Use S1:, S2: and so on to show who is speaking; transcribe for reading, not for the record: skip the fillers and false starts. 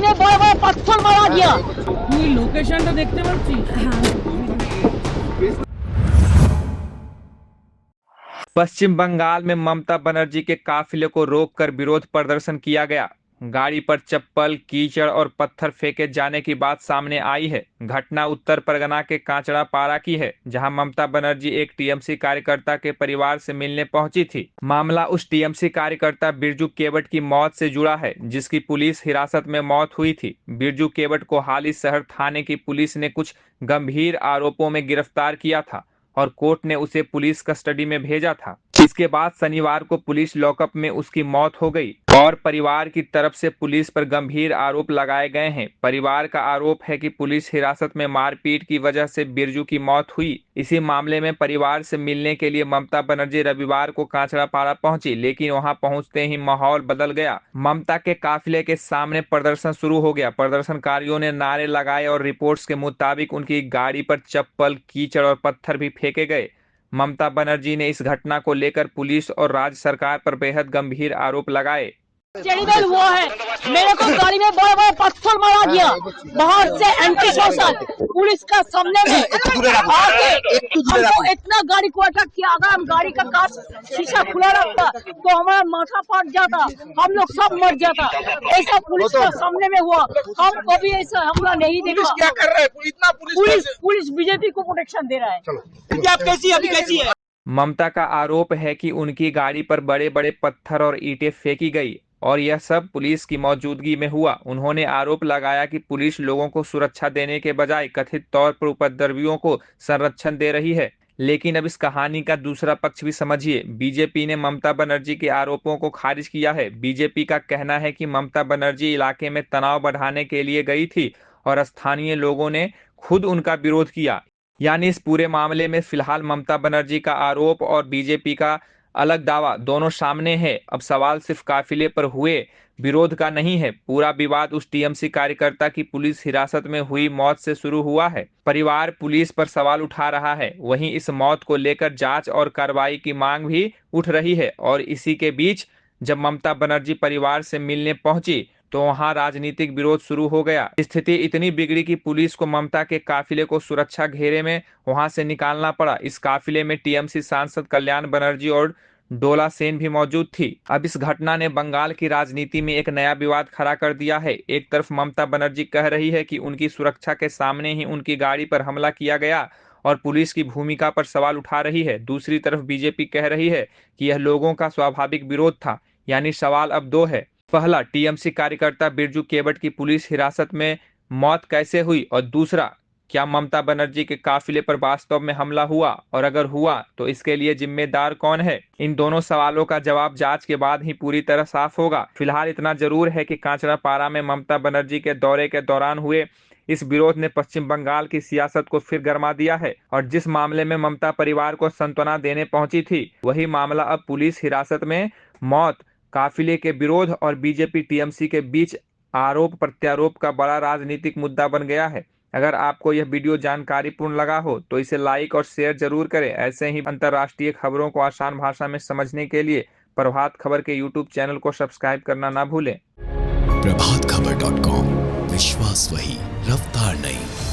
S1: में बड़े बड़े पत्थर मारा गया।
S2: लोकेशनটা দেখতে পাচ্ছি।
S3: पश्चिम बंगाल में ममता बनर्जी के काफिले को रोककर विरोध प्रदर्शन किया गया। गाड़ी पर चप्पल, कीचड़ और पत्थर फेंके जाने की बात सामने आई है। घटना उत्तर परगना के कांचड़ा पारा की है, जहां ममता बनर्जी एक टीएमसी कार्यकर्ता के परिवार से मिलने पहुंची थी। मामला उस टीएमसी कार्यकर्ता बिरजू केवट की मौत से जुड़ा है, जिसकी पुलिस हिरासत में मौत हुई थी। बिरजू केवट को हाल शहर थाने की पुलिस ने कुछ गंभीर आरोपों में गिरफ्तार किया था और कोर्ट ने उसे पुलिस कस्टडी में भेजा था। इसके बाद शनिवार को पुलिस लॉकअप में उसकी मौत हो गई और परिवार की तरफ से पुलिस पर गंभीर आरोप लगाए गए हैं। परिवार का आरोप है कि पुलिस हिरासत में मारपीट की वजह से बिरजू की मौत हुई। इसी मामले में परिवार से मिलने के लिए ममता बनर्जी रविवार को कांचड़ापाड़ा पहुंची, लेकिन वहां पहुंचते ही माहौल बदल गया। ममता के काफिले के सामने प्रदर्शन शुरू हो गया। प्रदर्शनकारियों ने नारे लगाए और रिपोर्ट्स के मुताबिक उनकी गाड़ी पर चप्पल, कीचड़ और पत्थर भी फेंके गए। ममता बनर्जी ने इस घटना को लेकर पुलिस और राज्य सरकार पर बेहद गंभीर आरोप लगाए।
S1: टेरिबल हुआ है, मेरे को गाड़ी में बड़े बड़े पत्थर मारा गया। बाहर से एंटी सोशल पुलिस का सामने में आके हमको इतना गाड़ी को अटैक किया। अगर हम गाड़ी का कांच शीशा खुला रखता तो हमारा माथा फट जाता, हम लोग सब मर जाता। ऐसा पुलिस का सामने में हुआ। हम कभी ऐसा हमला नहीं देखा।
S4: क्या कर रहा है इतना?
S1: पुलिस बीजेपी को प्रोटेक्शन दे रहा है।
S4: आप कैसी है?
S3: ममता का आरोप है कि उनकी गाड़ी पर बड़े बड़े पत्थर और ईंटें फेंकी गई और यह सब पुलिस की मौजूदगी में हुआ। उन्होंने आरोप लगाया कि पुलिस लोगों को सुरक्षा देने के बजाय कथित तौर पर उपद्रवियों को संरक्षण दे रही है। लेकिन अब इस कहानी का दूसरा पक्ष भी समझिए। बीजेपी ने ममता बनर्जी के आरोपों को खारिज किया है। बीजेपी का कहना है कि ममता बनर्जी इलाके में तनाव बढ़ाने के लिए गई थी और स्थानीय लोगों ने खुद उनका विरोध किया। यानी इस पूरे मामले में फिलहाल ममता बनर्जी का आरोप और बीजेपी का अलग दावा दोनों सामने है। अब सवाल सिर्फ काफिले पर हुए विरोध का नहीं है। पूरा विवाद उस टीएमसी कार्यकर्ता की पुलिस हिरासत में हुई मौत से शुरू हुआ है। परिवार पुलिस पर सवाल उठा रहा है, वहीं इस मौत को लेकर जांच और कार्रवाई की मांग भी उठ रही है। और इसी के बीच जब ममता बनर्जी परिवार से मिलने पहुंची तो वहां राजनीतिक विरोध शुरू हो गया। स्थिति इतनी बिगड़ी कि पुलिस को ममता के काफिले को सुरक्षा घेरे में वहां से निकालना पड़ा। इस काफिले में टीएमसी सांसद कल्याण बनर्जी और डोला सेन भी मौजूद थी। अब इस घटना ने बंगाल की राजनीति में एक नया विवाद खड़ा कर दिया है। एक तरफ ममता बनर्जी कह रही है कि उनकी सुरक्षा के सामने ही उनकी गाड़ी पर हमला किया गया और पुलिस की भूमिका पर सवाल उठा रही है। दूसरी तरफ बीजेपी कह रही है कि यह लोगों का स्वाभाविक विरोध था। यानी सवाल अब दो है। पहला, टीएमसी कार्यकर्ता बिरजू केवट की पुलिस हिरासत में मौत कैसे हुई, और दूसरा, क्या ममता बनर्जी के काफिले पर वास्तव में हमला हुआ, और अगर हुआ तो इसके लिए जिम्मेदार कौन है। इन दोनों सवालों का जवाब जांच के बाद ही पूरी तरह साफ होगा। फिलहाल इतना जरूर है कि कांचड़ापाड़ा में ममता बनर्जी के दौरे के दौरान हुए इस विरोध ने पश्चिम बंगाल की सियासत को फिर गर्मा दिया है। और जिस मामले में ममता परिवार को सांत्वना देने पहुंची थी, वही मामला अब पुलिस हिरासत में मौत, काफिले के विरोध और बीजेपी टीएमसी के बीच आरोप प्रत्यारोप का बड़ा राजनीतिक मुद्दा बन गया है। अगर आपको यह वीडियो जानकारीपूर्ण लगा हो तो इसे लाइक और शेयर जरूर करें। ऐसे ही अंतर्राष्ट्रीय खबरों को आसान भाषा में समझने के लिए प्रभात खबर के यूट्यूब चैनल को सब्सक्राइब करना ना भूलें।
S5: प्रभातखबर.com, विश्वास वही, रफ्तार नहीं।